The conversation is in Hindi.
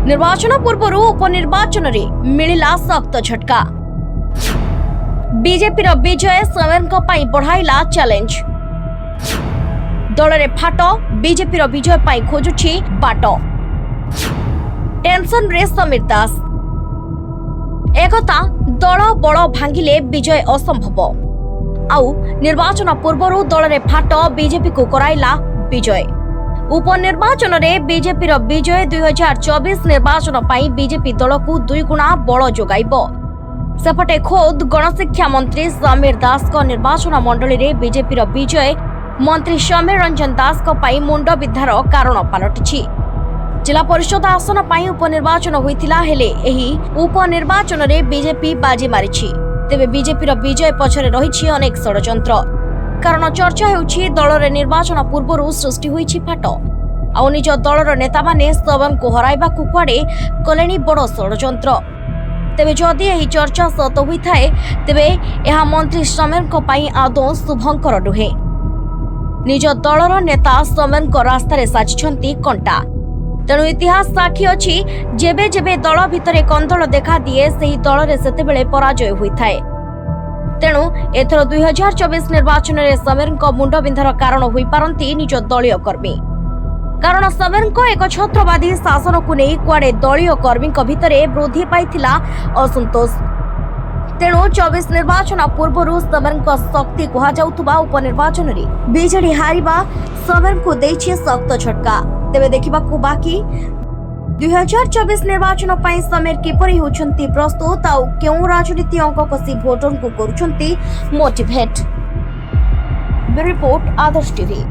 निर्वाचन पूर्व उपनिर्वाचन में मिलिला सख्त झटका। बीजेपी विजय समेर बढ़ाइला चैलेंज। दल में फाट, बीजेपी विजय पाई खोजुछि बाट। टेंशन रे समीर दास। एकता दल बड़ भांगिले विजय असंभव। आउ निर्वाचन पूर्व दल में फाट, बीजेपी को कराइला विजय। उपनिर्वाचन में बीजेपी विजय 2024 निर्वाचन पाई बीजेपी दल को 2 गुणा बल जोगाइब। सेपटे खोद गणशिक्षा मंत्री समीर दास को निर्वाचन मंडली रे बीजेपी विजय मंत्री समीर रंजन दास को पाई मुंड विद्यार कारण पलटिछि। जिला परिषद आसन पाई उपनिर्वाचन होइतिला हेले एही उपनिर्वाचन रे बीजेपी बाजी मारिछि। तेबे बीजेपी विजय पछरे रहिछि अनेक षडयंत्र। कारण चर्चा हेउछि दल रे निर्वाचन पूर्वरु सृष्टि होइछि फाट। आ निज दलर नेता माने सवन को हराइबा कुआडे कलेनी बड़ षडयंत्र। तेबे जदि एही चर्चा सत होइथाए तेबे एहा मंत्री समीर को पाई आदौ शुभंकर नुहे। निज दलर नेता समीर को रास्ता रे साजिछंती कंटा। तेणु इतिहास साक्षी अछि जेबे जेबे दल भितरे कंदल देखा दिए सेही दल रे सेतेबेले पराजय होइथाए। तेणु एथर 2024 निर्वाचन रे समीर को मुंड बिंधार कारण होई पारंती निज दलीय कर्मी। कारण समीर को एक छत्रवादी शासन को नहीं कुआडे दलीय कर्मी भितरे वृद्धि पाइथिला असंतोष। तेणु 24 निर्वाचन पूर्व समीर को शक्ति कहा जाउथुबा उपनिर्वाचन रे बीजेडी हारिबा समीर को देछि सख्त झटका। तेबे देखिबा को बाकी 2024 निर्वाचन पाई समीर किपरि होछंती प्रस्तुत आ केउ राजनीति अंक कसी भोटर को करूछंती मोटिवेट। रिपोर्ट आदर्श टीवी।